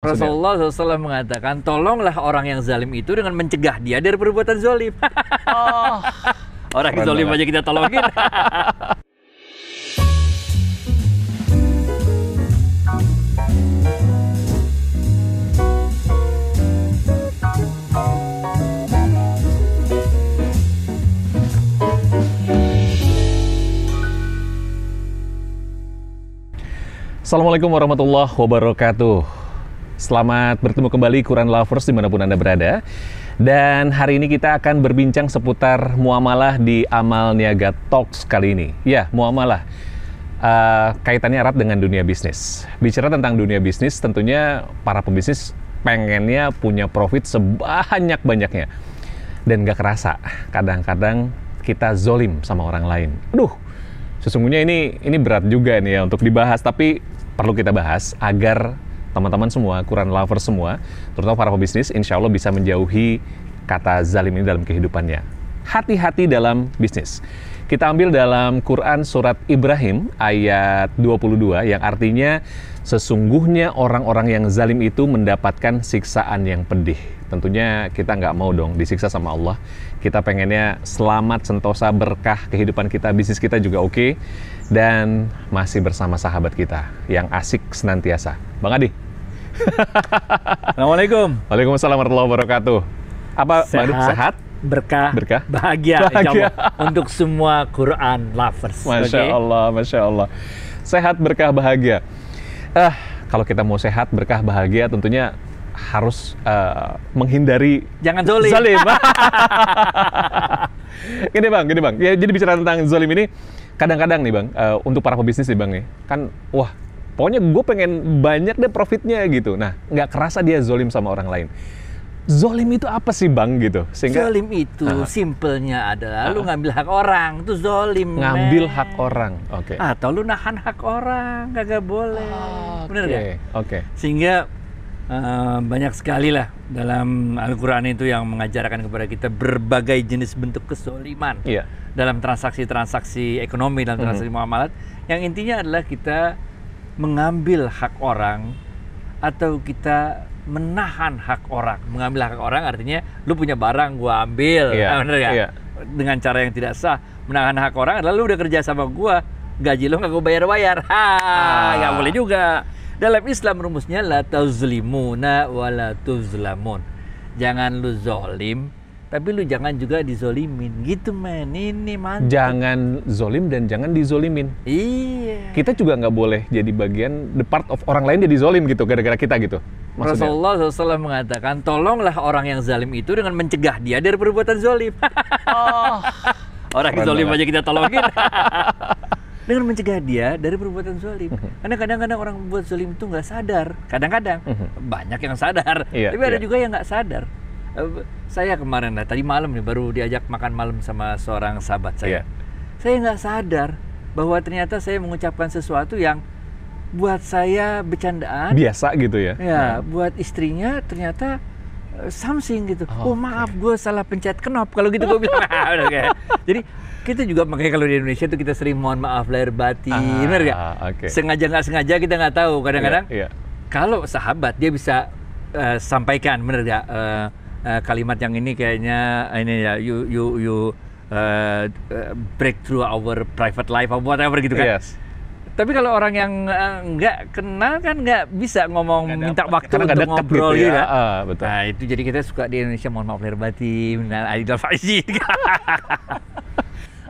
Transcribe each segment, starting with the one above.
Rasulullah SAW mengatakan, tolonglah orang yang zalim itu dengan mencegah dia dari perbuatan zalim. Oh, Orang yang zalim aja kita tolongin. Assalamualaikum warahmatullahi wabarakatuh. Selamat bertemu kembali Quran Lovers dimanapun Anda berada. Dan hari ini kita akan berbincang seputar muamalah di Amal Niaga Talks kali ini. Ya, muamalah. Kaitannya erat dengan dunia bisnis. Bicara tentang dunia bisnis, tentunya para pebisnis pengennya punya profit sebanyak-banyaknya. Dan gak kerasa, kadang-kadang kita zolim sama orang lain. Aduh, sesungguhnya ini berat juga nih ya untuk dibahas, tapi perlu kita bahas agar teman-teman semua, Quran Lovers semua, terutama para pebisnis, insya Allah bisa menjauhi kata zalim ini dalam kehidupannya. Hati-hati dalam bisnis. Kita ambil dalam Quran surat Ibrahim ayat 22 yang artinya sesungguhnya orang-orang yang zalim itu mendapatkan siksaan yang pedih. Tentunya kita nggak mau dong disiksa sama Allah. Kita pengennya selamat, sentosa, berkah kehidupan kita, bisnis kita juga oke. Dan masih bersama sahabat kita yang asik senantiasa. Bang Adi. Assalamualaikum. Waalaikumsalam warahmatullahi wabarakatuh. Apa Sehat, Bang Adi? Sehat? Berkah, bahagia. Untuk semua Quran Lovers. Masya Allah, Masya Allah. Sehat, berkah, bahagia. Kalau kita mau sehat, berkah, bahagia, tentunya harus menghindari jangan zolim. Gini bang. Ya, jadi bicara tentang zolim ini, kadang-kadang nih bang, untuk para pebisnis nih bang nih, kan wah, pokoknya gue pengen banyak deh profitnya gitu. Nah, nggak kerasa dia zolim sama orang lain. Zolim itu apa sih bang gitu? Sehingga zolim itu simpelnya adalah lu ngambil hak orang, itu zolim. Ngambil hak orang, oke. Atau lu nahan hak orang, kagak boleh. Bener nggak? Oke. Sehingga banyak sekali lah dalam Al-Quran itu yang mengajarkan kepada kita berbagai jenis bentuk kezoliman dalam transaksi-transaksi ekonomi, dalam transaksi muamalat, yang intinya adalah kita mengambil hak orang atau kita menahan hak orang. Mengambil hak orang artinya lu punya barang gua ambil, bener gak? Dengan cara yang tidak sah. Menahan hak orang adalah lu udah kerja sama gua, gaji lu nggak gua bayar-bayar, nggak boleh juga. Dalam Islam rumusnya la tazlimuna wa la tuzlamun. Jangan lu zolim, tapi lu jangan juga dizolimin. Gitu men, ini mantap. Jangan zolim dan jangan dizolimin. Iya. Kita juga nggak boleh jadi bagian the part of orang lain jadi zolim gitu, gara-gara kita gitu. Maksudnya? Rasulullah SAW mengatakan, tolonglah orang yang zalim itu dengan mencegah dia dari perbuatan zolim. Orang yang zolim aja kita tolongin. Dengan mencegah dia dari perbuatan zalim. Karena kadang-kadang orang membuat zalim itu nggak sadar. Kadang-kadang banyak yang sadar, tapi ada juga yang nggak sadar. Saya kemarin tadi malam nih baru diajak makan malam sama seorang sahabat saya. Saya nggak sadar bahwa ternyata saya mengucapkan sesuatu yang buat saya bercandaan. Biasa gitu ya? Ya, buat istrinya ternyata something gitu. Oh maaf, gue salah pencet knop. Kalau gitu gue bilang, jadi kita juga makanya kalau di Indonesia tuh kita sering mohon maaf lahir batin, benar gak? Sengaja nggak sengaja kita nggak tahu. Kadang-kadang kalau sahabat dia bisa sampaikan, benar gak? Kalimat yang ini kayaknya ini ya, you break through our private life or whatever gitu kan. Tapi kalau orang yang nggak kenal kan nggak bisa ngomong, minta waktu untuk ngobrol gitu ya. Betul. Nah itu jadi kita suka di Indonesia mohon maaf lahir batin, Aidil Faizin.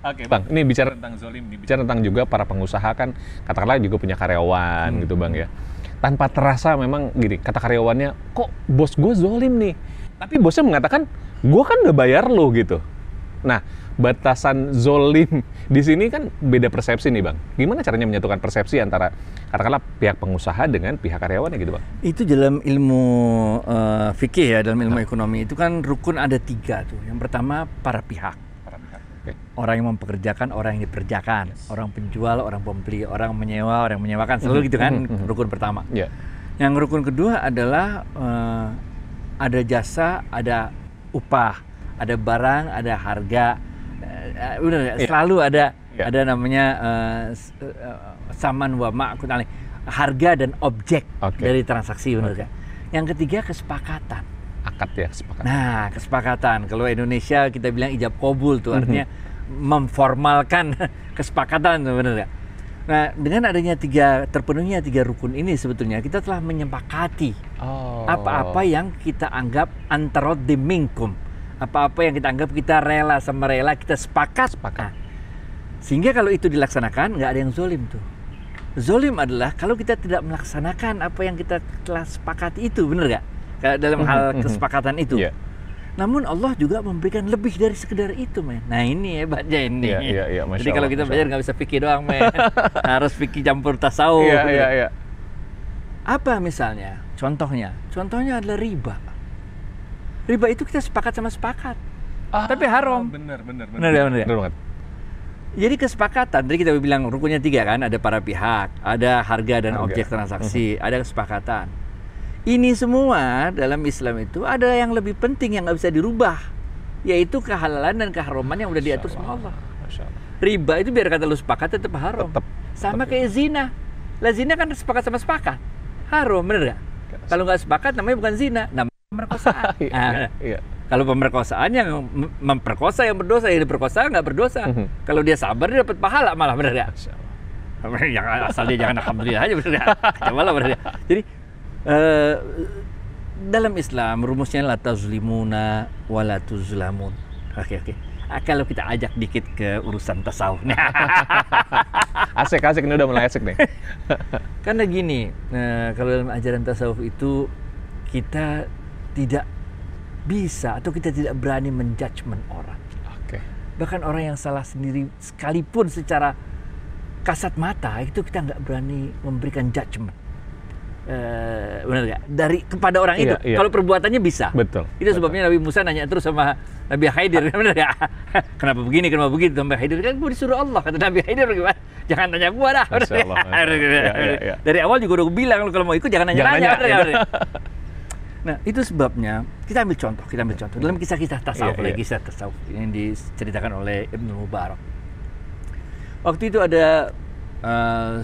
Oke bang, ini bicara tentang zolim, bicara tentang juga para pengusaha kan, katakanlah juga punya karyawan gitu bang ya. Tanpa terasa memang gini, kata karyawannya, kok bos gue zolim nih? Tapi bosnya mengatakan, gue kan udah bayar lo gitu. Nah, batasan zolim di sini kan beda persepsi nih bang. Gimana caranya menyatukan persepsi antara katakanlah pihak pengusaha dengan pihak karyawannya gitu bang? Itu dalam ilmu fikih ya, dalam ilmu ekonomi itu kan rukun ada 3 tuh. Yang pertama para pihak. Orang yang mempekerjakan, orang yang dipekerjakan, orang penjual, orang pembeli, orang menyewa, orang yang menyewakan, selalu gitu kan rukun pertama. Yang rukun kedua adalah ada jasa, ada upah, ada barang, ada harga. Selalu ada namanya saman wa ma'kut alih, harga dan objek dari transaksi, benar kan? Yang ketiga kesepakatan. Akad ya, kesepakatan. Nah, kesepakatan. Kalau Indonesia kita bilang ijab kabul tuh artinya memformalkan kesepakatan, benar nggak? Nah, dengan adanya terpenuhnya tiga rukun ini sebetulnya kita telah menyepakati apa-apa yang kita anggap antarod minkum, apa-apa yang kita anggap kita rela sama rela kita sepakat. Nah, sehingga kalau itu dilaksanakan nggak ada yang zolim tuh. Zolim adalah kalau kita tidak melaksanakan apa yang kita telah sepakati itu, benar nggak? Dalam hal kesepakatan itu. Yeah. Namun Allah juga memberikan lebih dari sekedar itu, men. Nah ini hebatnya ini. Yeah, jadi kalau kita belajar nggak bisa fikih doang, men. Harus fikih campur tasawuf. Apa misalnya? Contohnya adalah riba. Riba itu kita sepakat sama sepakat, tapi haram. Benar. Benar banget. Jadi kesepakatan, tadi kita bilang rukunnya 3 kan, ada para pihak, ada harga dan objek transaksi, ada kesepakatan. Ini semua dalam Islam itu ada yang lebih penting yang nggak bisa dirubah, yaitu kehalalan dan keharaman yang udah diatur sama Allah. Riba itu biar kata lu sepakat tetap haram. Sama kayak zina. Lah zina kan sepakat sama sepakat, haram, bener gak? Kalau nggak sepakat namanya bukan zina, namanya pemerkosaan. Kalau pemerkosaan yang memperkosa yang berdosa, yang diperkosa nggak berdosa. Kalau dia sabar dia dapat pahala malah, bener gak? Yang asal dia jangan alhamdulillah aja, bener gak? Coba lah, bener gak? Jadi dalam Islam rumusnya la tazlimuna wa la tuzlamun. Oke. Kalau kita ajak dikit ke urusan tasawuf. Asik ini udah mulai asik nih. Karena gini, kalau dalam ajaran tasawuf itu kita tidak bisa atau kita tidak berani menjudgment orang. Bahkan orang yang salah sendiri sekalipun secara kasat mata itu kita nggak berani memberikan judgment. Benar nggak? Kepada orang itu. Kalau perbuatannya bisa. Betul. Itu sebabnya Nabi Musa nanya terus sama Nabi Khidir, benar nggak? Kenapa begini? Kenapa begitu? Nabi Khidir kan gue disuruh Allah, kata Nabi Khidir gimana? Jangan tanya gua dah. Dari awal juga udah gue bilang kalau mau ikut jangan nanya. Nah, itu sebabnya kita ambil contoh dalam kisah-kisah tasawuf, kisah tasawuf ini diceritakan oleh Ibnu Mubarak. Waktu itu ada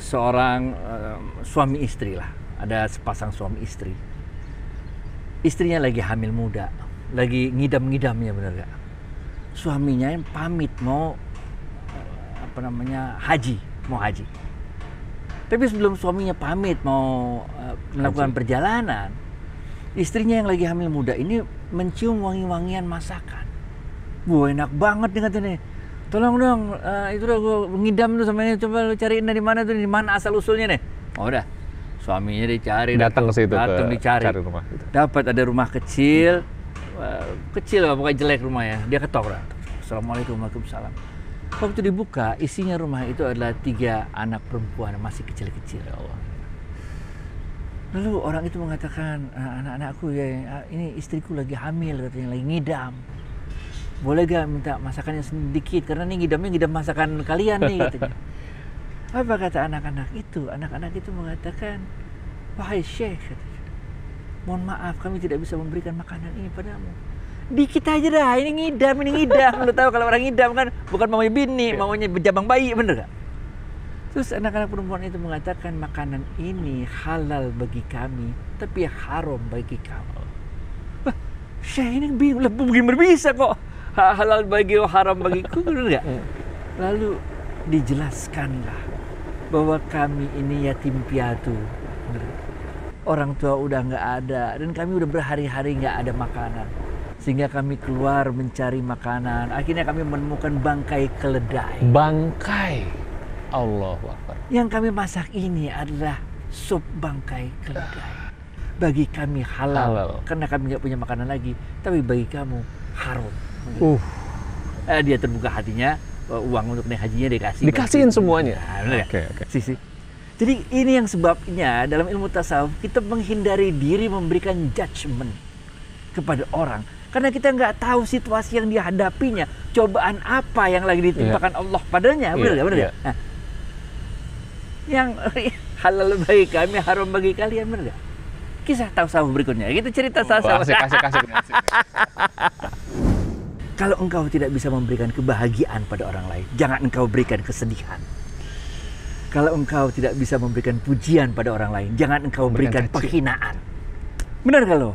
seorang suami istri lah, ada sepasang suami istri. Istrinya lagi hamil muda, lagi ngidam-ngidamnya, bener gak? Suaminya yang pamit mau haji. Tapi sebelum suaminya pamit mau melakukan perjalanan, istrinya yang lagi hamil muda ini mencium wangi-wangian masakan. Wah, enak banget nih katanya. Tolong dong, itu udah gue ngidam tuh sama ini, coba lu cariin dari mana tuh, di mana asal usulnya nih. Oh udah, suaminya dicari, datang ke situ, dicari rumah gitu. Dapat ada rumah kecil lah, pokoknya jelek rumahnya. Dia ketok lah. Assalamualaikum, waalaikumsalam. Waktu dibuka, isinya rumah itu adalah 3 anak perempuan masih kecil-kecil. Ya Allah. Lalu orang itu mengatakan, anak-anakku ya, ini istriku lagi hamil, katanya lagi ngidam. Boleh gak minta masakannya sedikit, karena ini ngidam masakan kalian nih, katanya. Apa kata anak-anak itu? Anak-anak itu mengatakan, wahai Syekh, katanya, mohon maaf kami tidak bisa memberikan makanan ini padamu. Dikit aja dah, ini ngidam. Lu tahu kalau orang ngidam kan bukan maunya bini, maunya berjabang bayi, bener gak? Terus anak-anak perempuan itu mengatakan makanan ini halal bagi kami, tapi haram bagi kamu. Wah, Syekh ini bingung, bagaimana bisa kok halal bagi haram bagiku, bener gak? Lalu dijelaskanlah bahwa kami ini yatim piatu. Orang tua udah nggak ada dan kami udah berhari-hari nggak ada makanan. Sehingga kami keluar mencari makanan. Akhirnya kami menemukan bangkai keledai. Bangkai? Allahu Akbar. Yang kami masak ini adalah sup bangkai keledai. Bagi kami halal. Karena kami nggak punya makanan lagi. Tapi bagi kamu haram. Dia terbuka hatinya. Uang untuk naik hajinya dikasihin semuanya. Nah, okay. Jadi ini yang sebabnya dalam ilmu tasawuf kita menghindari diri memberikan judgment kepada orang. Karena kita nggak tahu situasi yang dihadapinya, cobaan apa yang lagi ditimpakan Allah padanya, benar nggak? Nah, yang halal bagi kami, haram bagi kalian, benar nggak? Kisah tasawuf berikutnya, kita cerita tasawuf. Asik. Kalau engkau tidak bisa memberikan kebahagiaan pada orang lain, jangan engkau berikan kesedihan. Kalau engkau tidak bisa memberikan pujian pada orang lain, jangan engkau berikan penghinaan. Benar kalau